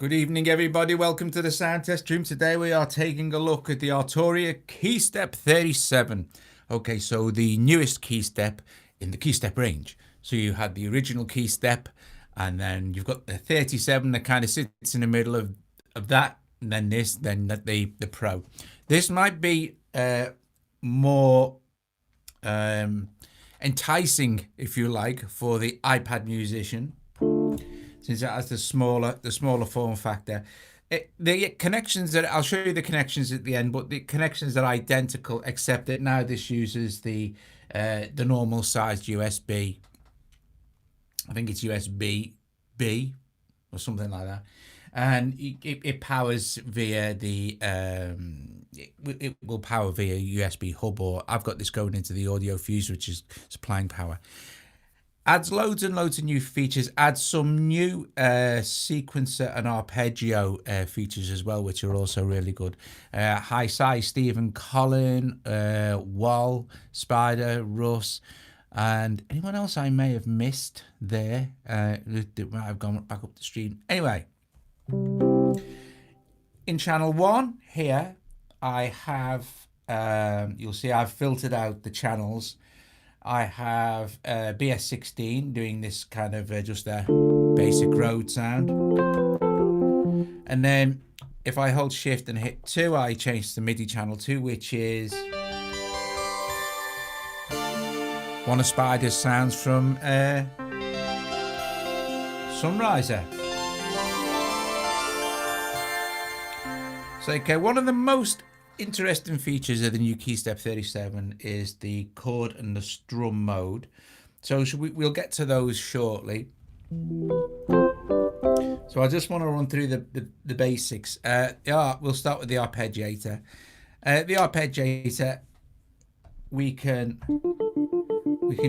Good evening, everybody. Welcome to the sound test room. Today we are taking a look at the Arturia KeyStep 37. Okay, so the newest KeyStep in the KeyStep range. So you had the original KeyStep, and then you've got the 37 that kind of sits in the middle of that, and then this, then the Pro. This might be more enticing, if you like, for the iPad musician, since it has the smaller form factor. The connections that I'll show you the connections at the end, but the connections are identical, except that now this uses the normal sized USB. I think it's USB B or something like that, and it powers via the it will power via USB hub, or I've got this going into the audio fuse, which is supplying power. Adds loads and loads of new features, adds some new sequencer and arpeggio features as well, which are also really good. Hi Sci, Stephen, Colin, Wall, Spider, Russ, and anyone else I may have missed there. I've gone back up the stream. Anyway, in channel 1 here, I have, you'll see I've filtered out the channels. I have BS16 doing this kind of just a basic road sound. And then if I hold shift and hit 2, I change to MIDI channel 2, which is one of Spider's sounds from Sunriser. So okay, one of the most interesting features of the new KeyStep 37 is the chord and the strum mode. So we'll get to those shortly. So I just want to run through the basics. We'll start with the arpeggiator. The arpeggiator, we can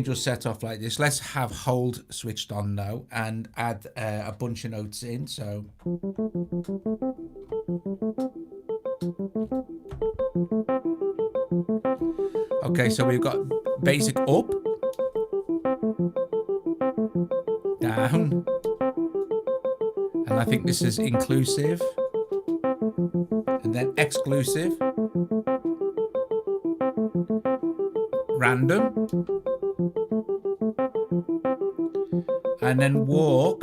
just set off like this. Let's have hold switched on now and add a bunch of notes in. So okay, so we've got basic up, down, and I think this is inclusive, and then exclusive, random, and then walk,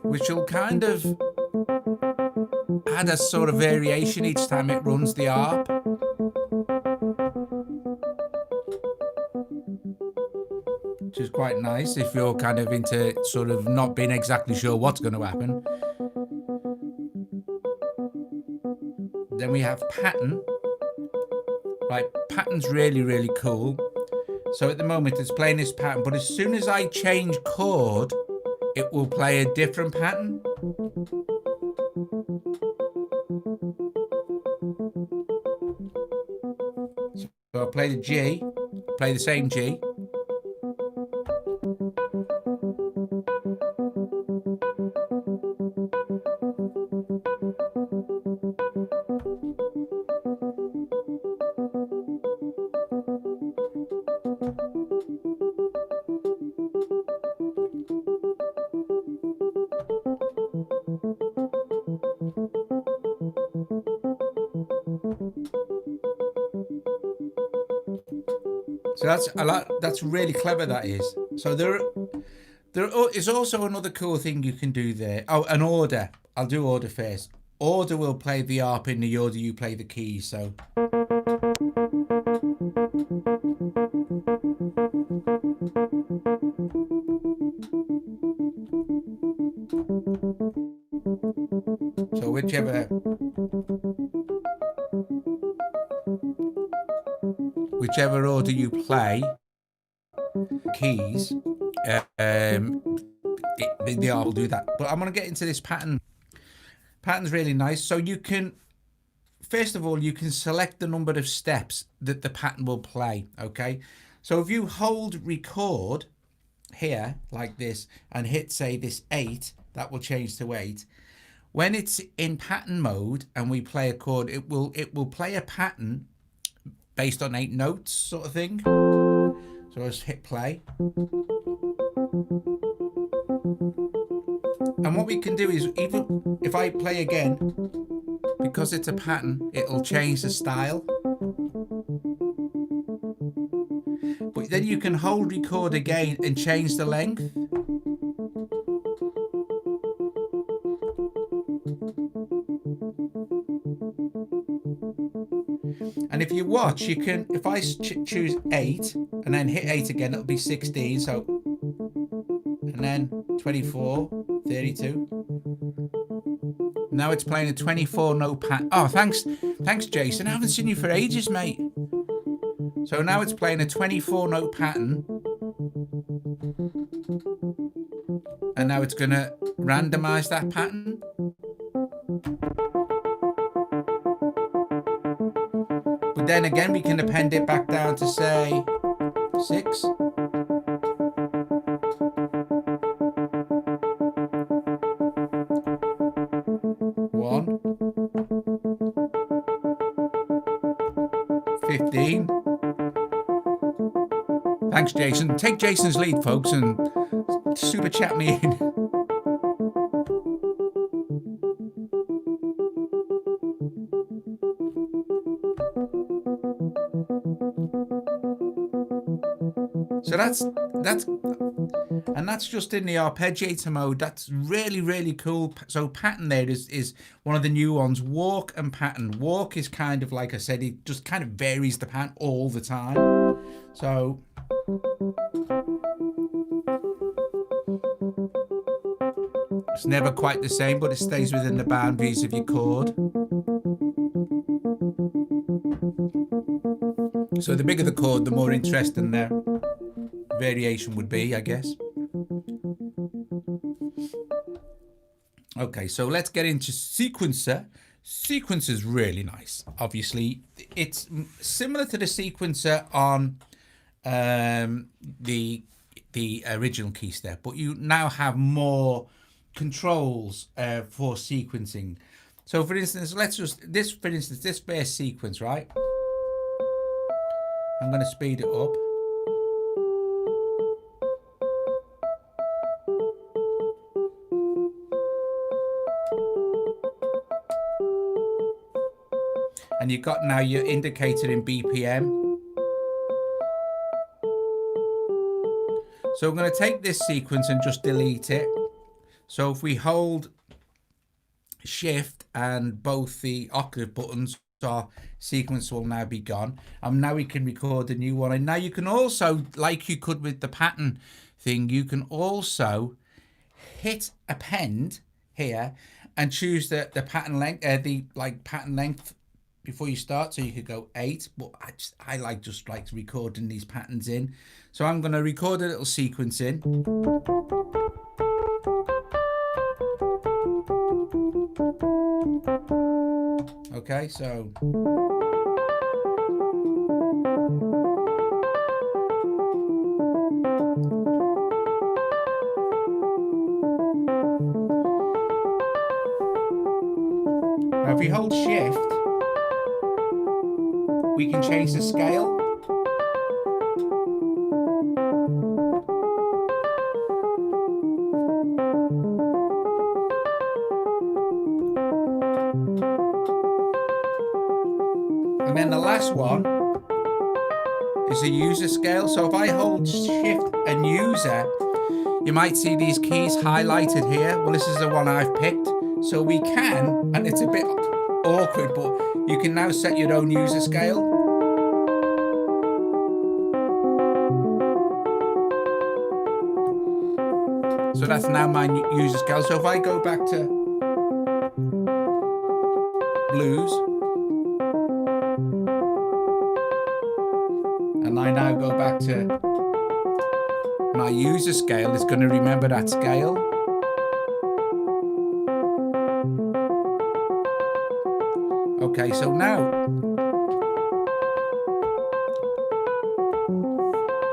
which will kind of add a sort of variation each time it runs the arp. Which is quite nice if you're kind of into sort of not being exactly sure what's going to happen. Then we have pattern. Right, pattern's really cool. So at the moment it's playing this pattern, but as soon as I change chord, it will play a different pattern. So I'll play the G, play the same G. So that's really clever, that is. So there is also another cool thing you can do there. Oh, an order. I'll do order first. Order will play the arp in the order you play the keys. So whichever order you play keys, the arp will do that. But I'm going to get into this pattern. Pattern's really nice. So you can, first of all, you can select the number of steps that the pattern will play. Okay, so if you hold record here like this and hit, say, this 8, that will change to 8. When it's in pattern mode and we play a chord, it will play a pattern based on 8 notes, sort of thing. So let's hit play. And what we can do is, even if I play again, because it's a pattern, it'll change the style. But then you can hold record again and change the length. And if you watch, you can, if I choose 8 and then hit 8 again, it'll be 16. So, and then 24, 32. Now it's playing a 24 note pattern. Oh, thanks Jason. I haven't seen you for ages, mate. So now it's playing a 24 note pattern. And now it's going to randomize that pattern. But then again, we can append it back down to, say, 6. One. 15. Thanks, Jason. Take Jason's lead, folks, and super chat me in. So that's just in the arpeggiator mode. That's really, really cool. So pattern there is one of the new ones. Walk and pattern. Walk is kind of, like I said, it just kind of varies the pattern all the time. So it's never quite the same, but it stays within the boundaries of your chord. So the bigger the chord, the more interesting the variation would be, I guess. Okay, so let's get into sequencer. Sequencer is really nice. Obviously, it's similar to the sequencer on the original KeyStep, but you now have more controls for sequencing. So, for instance, this bass sequence, right? I'm going to speed it up. And you've got now your indicator in BPM. So I'm going to take this sequence and just delete it. So if we hold Shift and both the octave buttons, our sequence will now be gone. And now we can record a new one. And now you can also, like you could with the pattern thing, you can also hit append here and choose the pattern length, pattern length before you start. So you could go 8, but I like recording these patterns in. So I'm going to record a little sequence in. Okay, so now if we hold Shift, we can change the scale. And then the last one is a user scale. So if I hold Shift and user, you might see these keys highlighted here. Well, this is the one I've picked. So we can, and it's a bit awkward, but you can now set your own user scale. So that's now my user scale. So if I go back to blues, and I now go back to my user scale, it's going to remember that scale. Okay, so now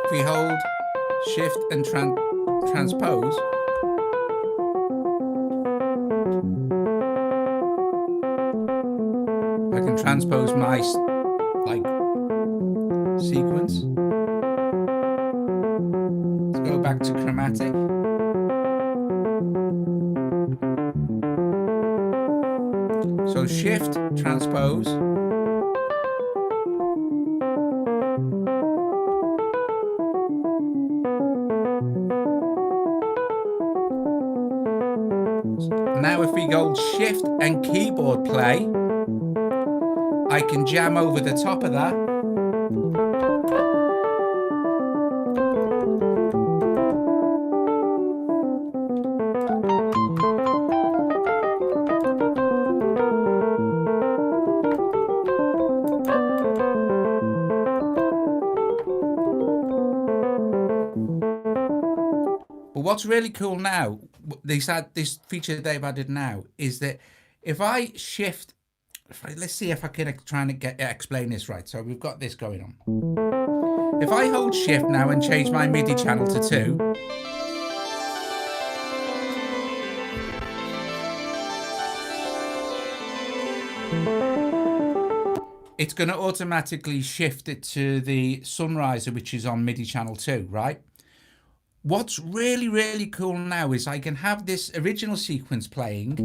if we hold Shift and transpose, I can transpose my sequence. Let's go back to chromatic. So shift, transpose. Now if we go shift and keyboard play, I can jam over the top of that. But what's really cool now, this feature they've added now, is that if I shift, let's see if I can try and explain this right. So we've got this going on. If I hold shift now and change my MIDI channel to 2, it's going to automatically shift it to the Sunriser, which is on MIDI channel 2, right? What's really, really cool now is I can have this original sequence playing,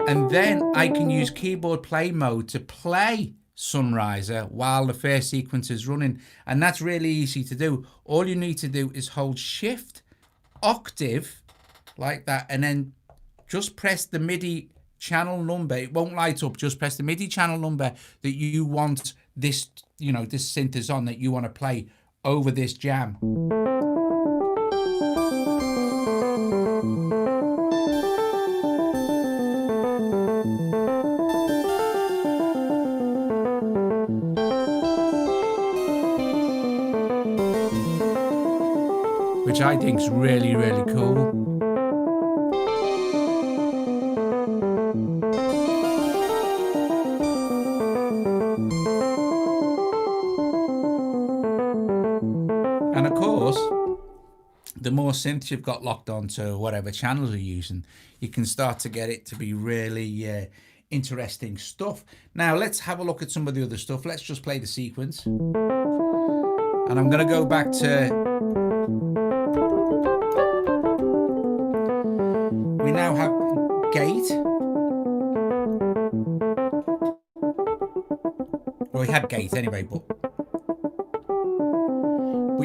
and then I can use keyboard play mode to play Sunriser while the first sequence is running. And that's really easy to do. All you need to do is hold shift, octave, like that, and then just press the MIDI channel number. It won't light up. Just press the MIDI channel number that you want this, this synth is on, that you want to play over this jam. Which I think is really, really cool. And of course, the more synths you've got locked onto whatever channels you're using, you can start to get it to be really interesting stuff. Now let's have a look at some of the other stuff. Let's just play the sequence. And I'm going to go back to... We now have gate. Well, we had gate anyway, but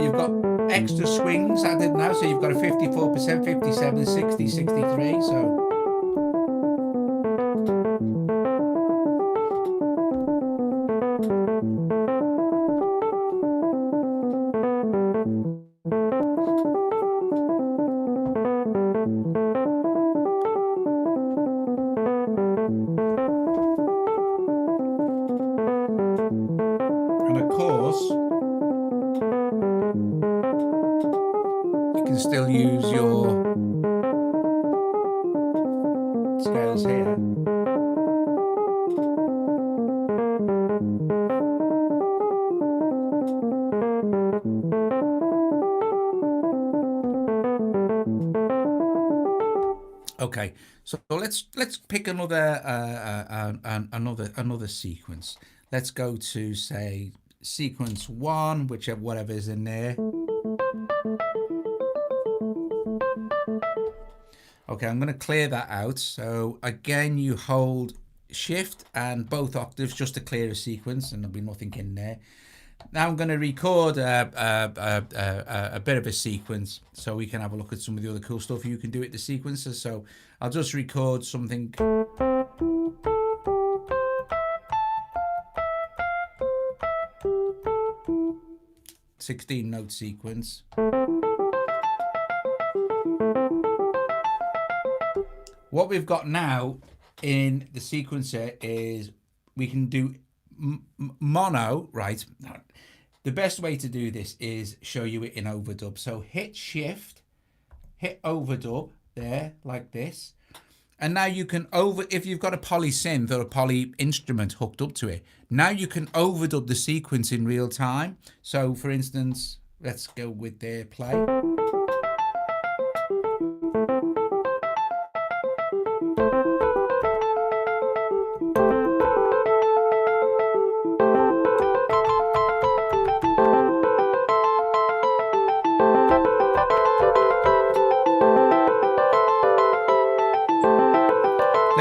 you've got extra swings added now, so you've got a 54%, 57, 60, 63, so... And of course, you can still use your scales here. Okay, so let's pick another another sequence. Let's go to, say, sequence 1, whatever is in there. Okay, I'm going to clear that out. So again, you hold shift and both octaves just to clear a sequence, and there'll be nothing in there. Now I'm going to record a bit of a sequence so we can have a look at some of the other cool stuff you can do with the sequences. So I'll just record something. 16-note sequence. What we've got now in the sequencer is we can do mono, right? The best way to do this is show you it in overdub. So hit shift, hit overdub there, like this. And now you can if you've got a poly synth or a poly instrument hooked up to it, now you can overdub the sequence in real time. So for instance, let's go with their play.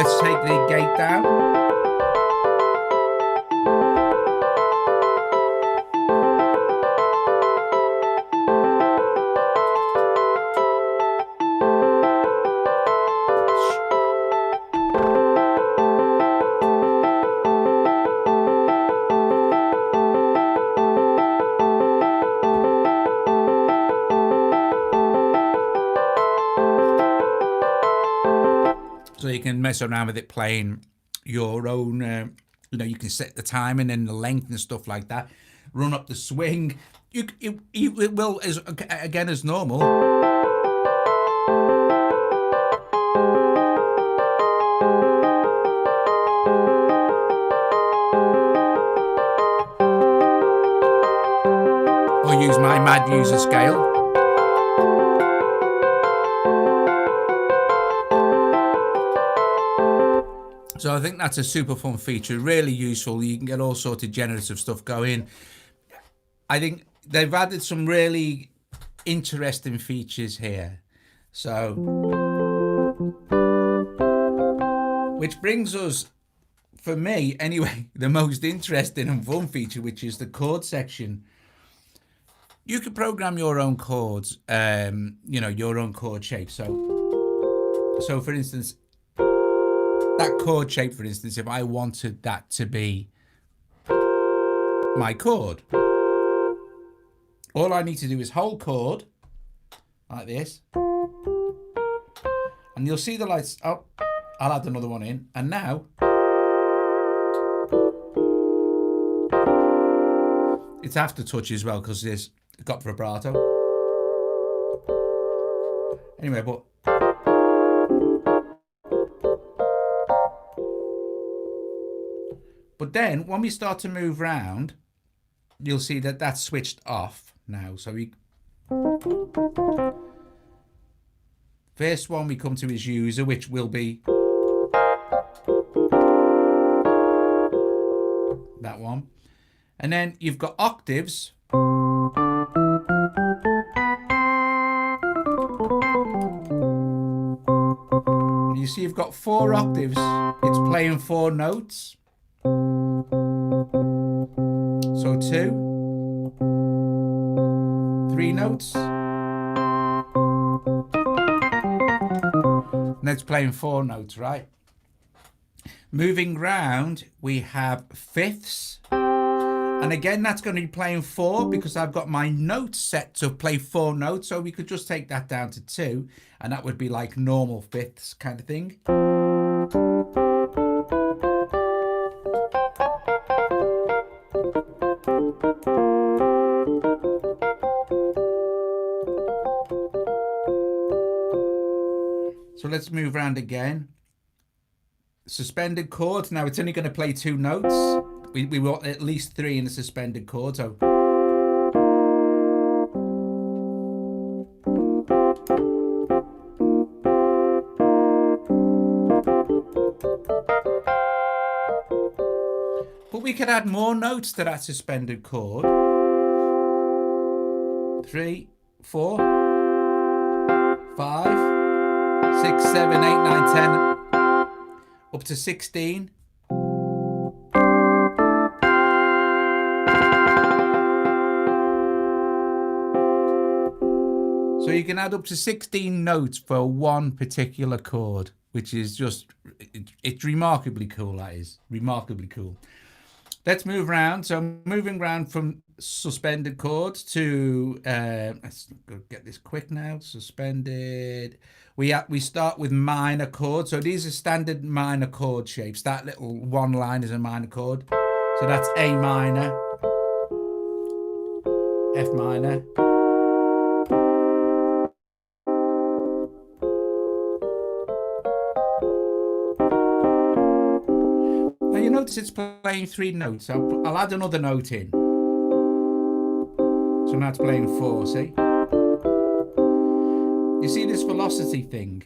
Let's take the gate down. So you can mess around with it playing your own, you know, you can set the timing and the length and stuff like that. Run up the swing. It will, again, as normal. Or use my Mad User scale. So I think that's a super fun feature, really useful. You can get all sorts of generative stuff going. I think they've added some really interesting features here. So, which brings us, for me anyway, the most interesting and fun feature, which is the chord section. You can program your own chords, you know, your own chord shape. So for instance, that chord shape, for instance, if I wanted that to be my chord, all I need to do is hold chord like this, and you'll see the lights. Oh, I'll add another one in, and now it's aftertouch as well because it's got vibrato. Anyway, but then when we start to move around, you'll see that that's switched off now. So first one we come to is user, which will be that one. And then you've got octaves. You see you've got 4 octaves. It's playing 4 notes. So 2, 3 notes. And it's playing 4 notes, right? Moving round, we have fifths. And again, that's going to be playing 4 because I've got my notes set to play 4 notes. So we could just take that down to 2, and that would be like normal fifths kind of thing. So let's move around again. Suspended chords. Now it's only going to play 2 notes. We want at least 3 in the suspended chord. So but we could add more notes to that suspended chord. 3, 4, 5, 6, 7, 8, 9, 10, up to 16. So you can add up to 16 notes for one particular chord, which is just, it's remarkably cool, that is. Remarkably cool. Let's move around. So I'm moving around from suspended chords to, let's get this quick now, suspended. We start with minor chords. So these are standard minor chord shapes. That little one line is a minor chord. So that's A minor, F minor, notice it's playing 3 notes. I'll add another note in. So now it's playing 4, see? You see this velocity thing?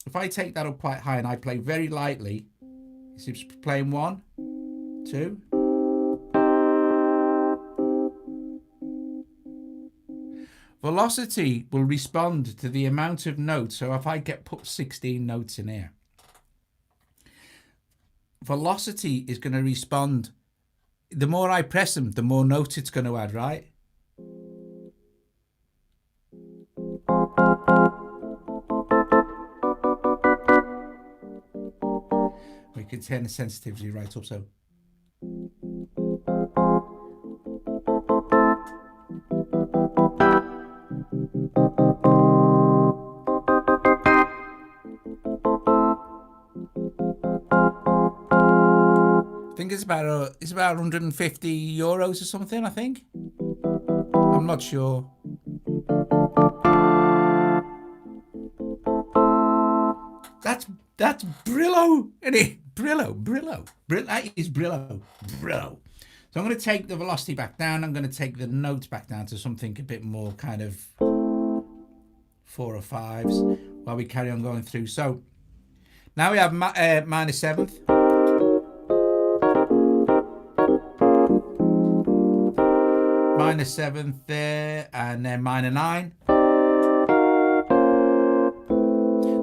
If I take that up quite high and I play very lightly, you see it's playing 1, 2. Velocity will respond to the amount of notes. So if I put 16 notes in here, velocity is going to respond. The more I press them, the more notes it's going to add, right? We can turn the sensitivity right up, so. I think it's about 150 euros or something, I think. I'm not sure. That's Brillo, isn't it? Brillo. That is Brillo. So I'm going to take the velocity back down. I'm going to take the notes back down to something a bit more kind of 4 or 5s while we carry on going through. So now we have minor 7th. Minor 7th there, and then minor 9.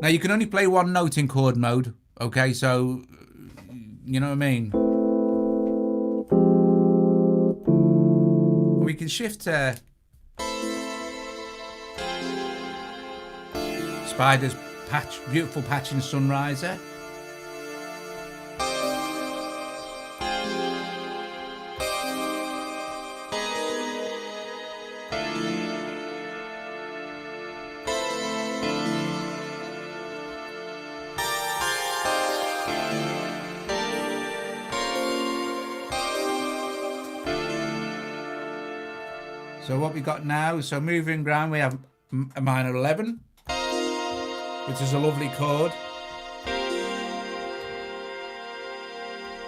Now you can only play one note in chord mode, okay? So, you know what I mean? We can shift to Spider's patch, beautiful patch in Sunriser. So what we got now, so moving ground, we have a minor 11, which is a lovely chord.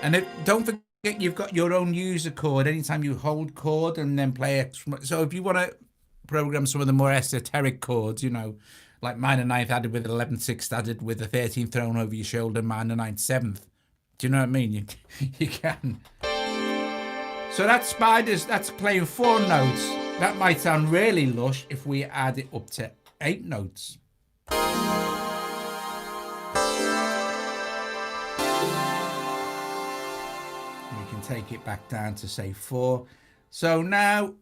And don't forget, you've got your own user chord anytime you hold chord and then play it. So if you want to program some of the more esoteric chords, you know, like minor 9th added with 11th 6th added with the 13th thrown over your shoulder, minor 9th 7th. Do you know what I mean? You can. So that's Spiders, that's playing 4 notes. That might sound really lush if we add it up to 8 notes. We can take it back down to say 4. So now,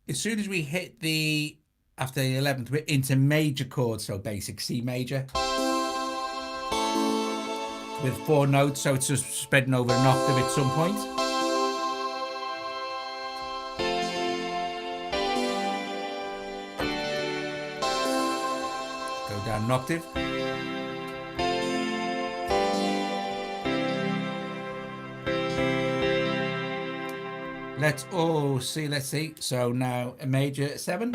as soon as we hit the, after the 11th, we're into major chords, so basic C major. With 4 notes, so it's just spreading over an octave at some point. An octave. Let's see. So now a major 7.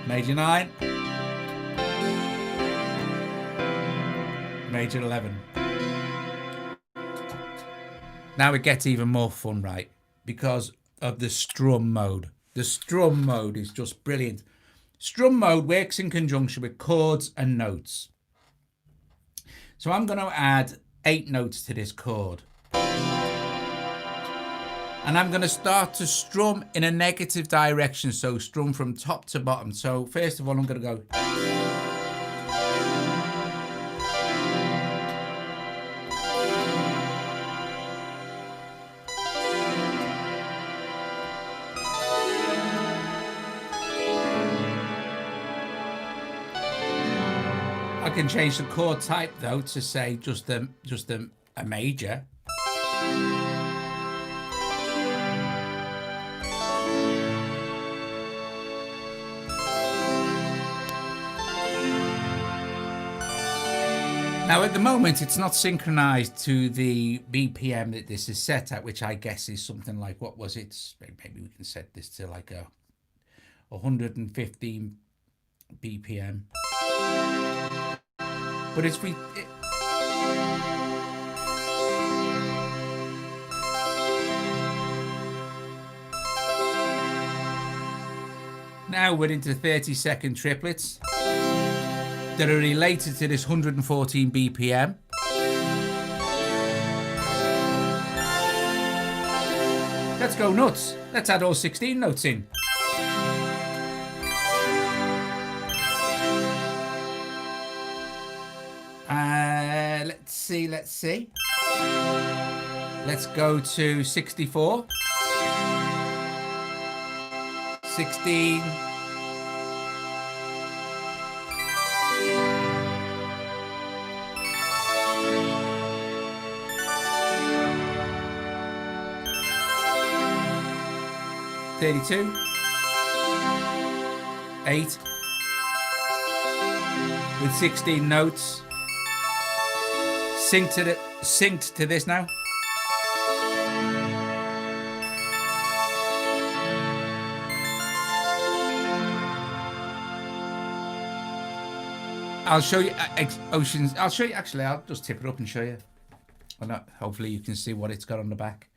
Major 9. Major 11. Now it gets even more fun, right? Because of the strum mode. The strum mode is just brilliant. Strum mode works in conjunction with chords and notes. So I'm going to add 8 notes to this chord. And I'm going to start to strum in a negative direction. So strum from top to bottom. So first of all, I'm going to go. I can change the chord type though to say just a major. Now at the moment it's not synchronized to the BPM that this is set at, which I guess is something like, what was it? Maybe we can set this to like a 115 BPM. But it's now we're into 30-second triplets that are related to this 114 BPM. Let's go nuts. Let's add all 16 notes in. see. Let's go to 64. 16. 32. 8. With 16 notes. Synced to this now. I'll show you Oceans. I'll show you. Actually, I'll just tip it up and show you. Or not. Hopefully, you can see what it's got on the back.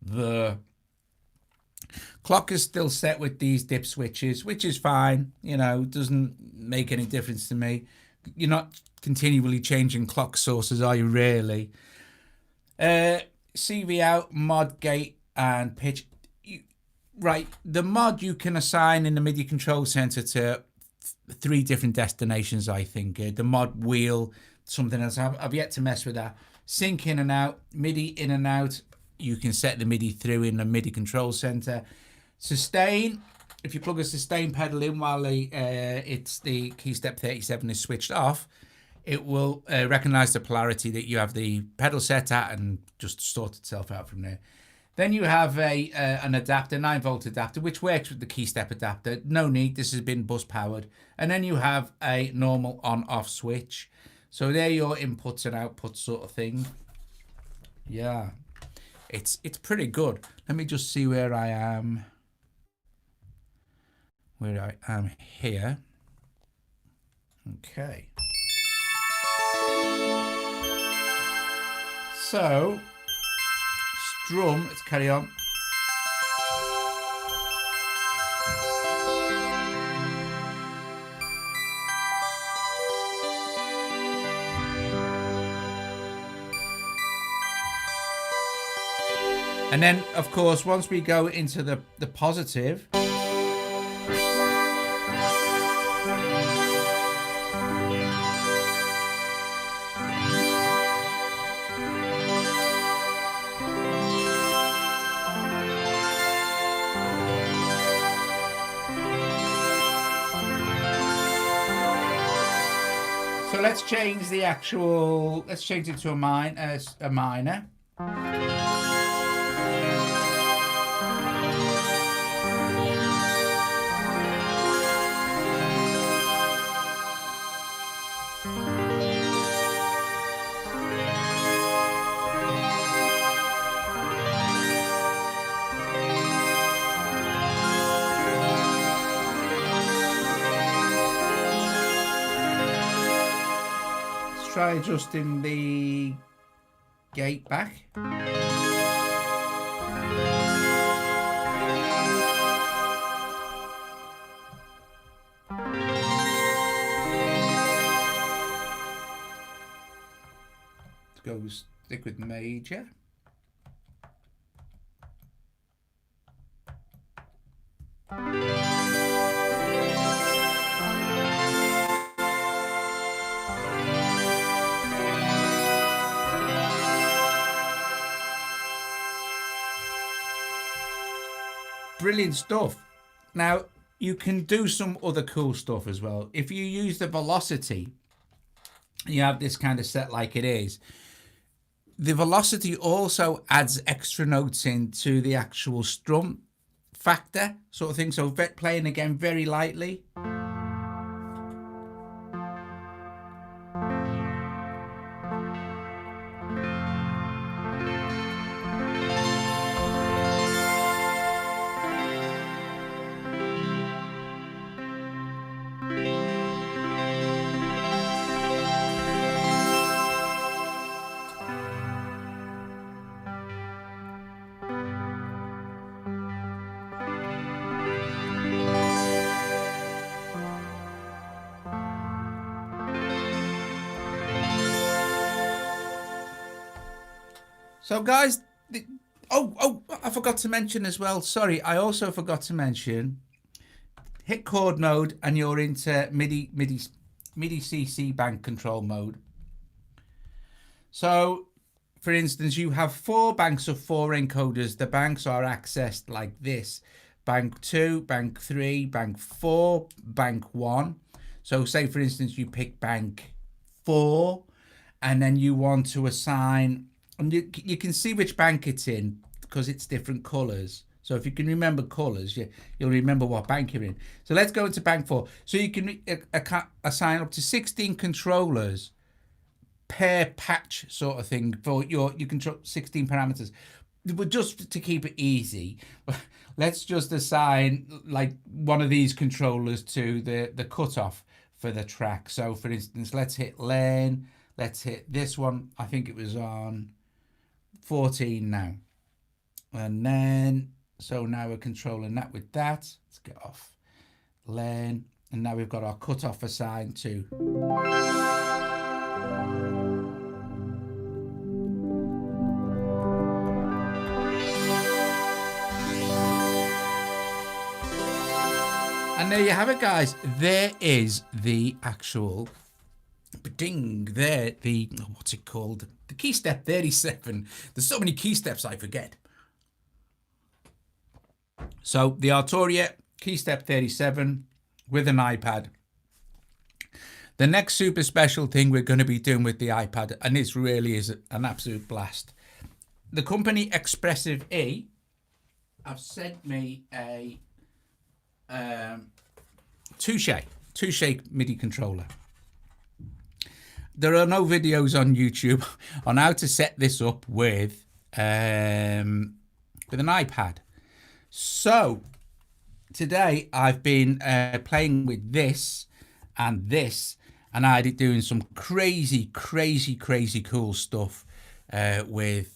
The clock is still set with these dip switches, which is fine. You know, doesn't make any difference to me. You're not continually changing clock sources, are you? Really? CV out, mod gate, and pitch. Right. The mod you can assign in the MIDI control center to 3 different destinations, I think. The mod wheel, something else. I've yet to mess with that. Sync in and out, MIDI in and out. You can set the MIDI through in the MIDI control center. Sustain, if you plug a sustain pedal in while the KeyStep 37 is switched off, it will recognize the polarity that you have the pedal set at and just sort itself out from there. Then you have an adapter, 9-volt adapter, which works with the KeyStep adapter. No need, this has been bus powered. And then you have a normal on-off switch. So there are your inputs and outputs sort of thing. Yeah, it's pretty good. Let me just see where I am. Where I am here. Okay. So, Strum, let's carry on. And then, of course, once we go into the positive, so let's change the actual, let's change it to a minor. Try adjusting the gate back. Let's stick with major. Brilliant stuff. Now, you can do some other cool stuff as well. If you use the velocity, you have this kind of set like it is. The velocity also adds extra notes into the actual strum factor sort of thing. So playing again very lightly. So guys, I forgot to mention as well. Sorry, I also forgot to mention. Hit chord mode and you're into MIDI CC bank control mode. So, for instance, you have 4 banks of 4 encoders. The banks are accessed like this: bank 2, bank 3, bank 4, bank 1. So say, for instance, you pick bank 4, and then you want to assign, and you can see which bank it's in because it's different colors. So if you can remember colors, you'll remember what bank you're in. So let's go into bank 4. So you can assign up to 16 controllers per patch sort of thing for you control 16 parameters. But just to keep it easy, let's just assign like one of these controllers to the cutoff for the track. So for instance, let's hit lane, let's hit this one. I think it was on 14 now. And then, so now we're controlling that with that. Let's get off lane. And now we've got our cutoff assigned to. And there you have it, guys. There is the actual ding there, the, what's it called? The KeyStep 37. There's so many KeySteps I forget. So the Arturia KeyStep 37 with an iPad. The next super special thing we're going to be doing with the iPad, and this really is an absolute blast. The company Expressive E have sent me a two-shake MIDI controller. There are no videos on YouTube on how to set this up with an iPad. So today I've been playing with this, and I did doing some crazy cool stuff with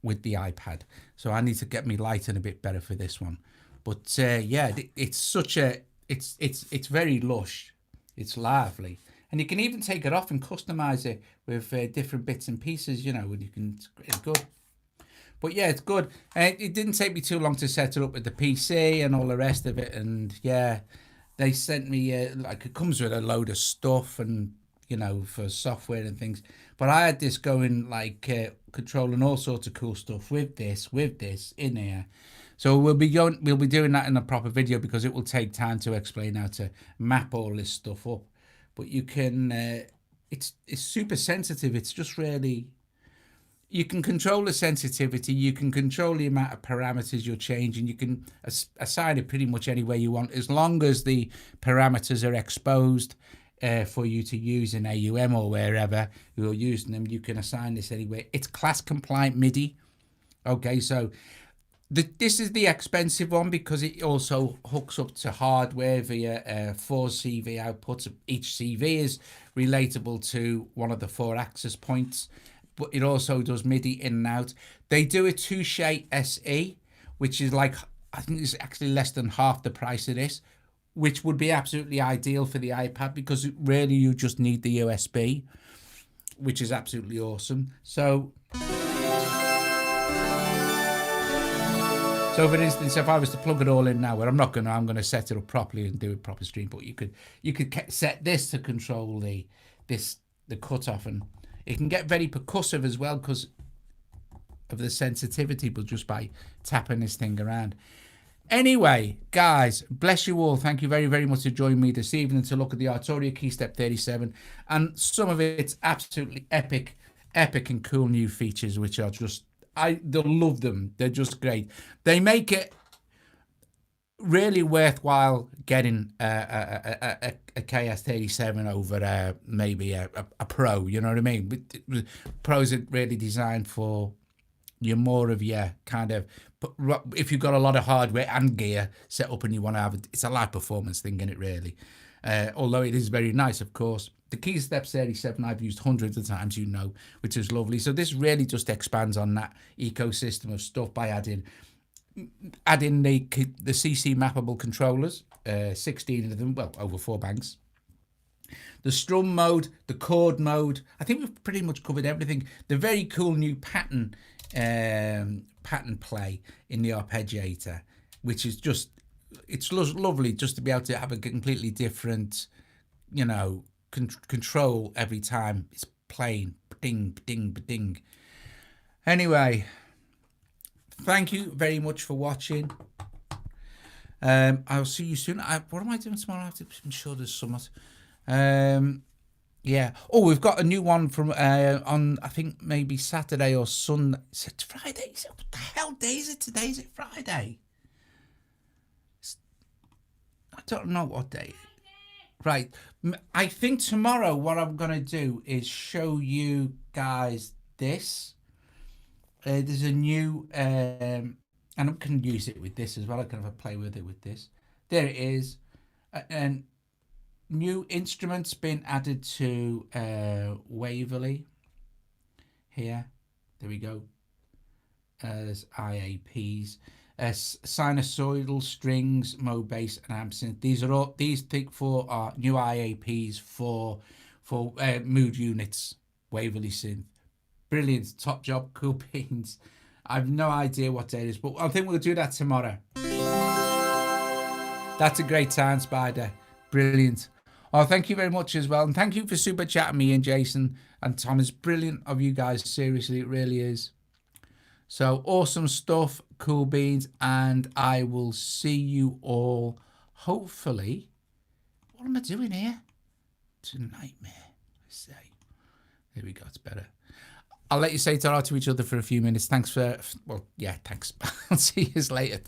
the iPad. So I need to get me lighting a bit better for this one. But yeah, it's such a it's very lush. It's lovely, and you can even take it off and customize it with different bits and pieces. You know, and you can. It's good. But yeah, it's good. It didn't take me too long to set it up with the PC and all the rest of it. And yeah, they sent me like it comes with a load of stuff and you know for software and things. But I had this going like controlling all sorts of cool stuff with this in here. So we'll be doing that in a proper video because it will take time to explain how to map all this stuff up. But you can, it's super sensitive. It's just really, you can control the sensitivity. You can control the amount of parameters you're changing. You can assign it pretty much any way you want, as long as the parameters are exposed for you to use in AUM or wherever you're using them. You can assign this anywhere. It's class compliant MIDI. Okay, so. This is the expensive one because it also hooks up to hardware via 4 CV outputs. Each CV is relatable to one of the 4 access points, but it also does MIDI in and out. They do a two-shake SE, which is like, I think it's actually less than half the price of this, which would be absolutely ideal for the iPad because really you just need the USB, which is absolutely awesome. So for instance, if I was to plug it all in now, where I'm going to set it up properly and do a proper stream. But you could set this to control the cutoff, and it can get very percussive as well because of the sensitivity, but just by tapping this thing around. Anyway, guys, bless you all. Thank you very much for joining me this evening to look at the Arturia KeyStep 37, and some of it's absolutely epic and cool new features, which are just. They'll love them. They're just great. They make it really worthwhile getting a KS37 over maybe a Pro. You know what I mean? But Pros are really designed for you more of your kind of. If you've got a lot of hardware and gear set up and you want to have it, it's a live performance thing, isn't it? Really, although it is very nice, of course. The KeyStep 37 I've used hundreds of times, you know, which is lovely. So this really just expands on that ecosystem of stuff by adding the CC mappable controllers, 16 of them, well, over 4 banks. The Strum Mode, the Chord Mode. I think we've pretty much covered everything. The very cool new pattern play in the Arpeggiator, which is just, it's lovely just to be able to have a completely different, you know, control every time it's playing. ding, ding, ding. Anyway, thank you very much for watching. I'll see you soon. What am I doing tomorrow? I'm sure there's somewhat. Yeah. Oh, we've got a new one from on, I think maybe Saturday or Sunday. Is it Friday? What the hell day is it today? Is it Friday? I don't know what day. Right. I think tomorrow what I'm going to do is show you guys this. There's a new, and I can use it with this as well. I can have a play with it with this. There it is. And new instruments been added to Waverly. Here. There we go. There's IAPs. Sinusoidal strings, mode bass, and absinthe. These are all, these four are new IAPs for mood units. Waverly synth. Brilliant. Top job. Cool beans. I've no idea what day it is, but I think we'll do that tomorrow. That's a great time, Spider. Brilliant. Oh, thank you very much as well. And thank you for super chatting me and Jason and Tom. It's brilliant of you guys. Seriously, it really is. So awesome stuff. Cool beans. And I will see you all, hopefully. What am I doing here? It's a nightmare, I say. There we go. It's better. I'll let you say ta-ra to each other for a few minutes. Thanks for, well, yeah, thanks. I'll see you later.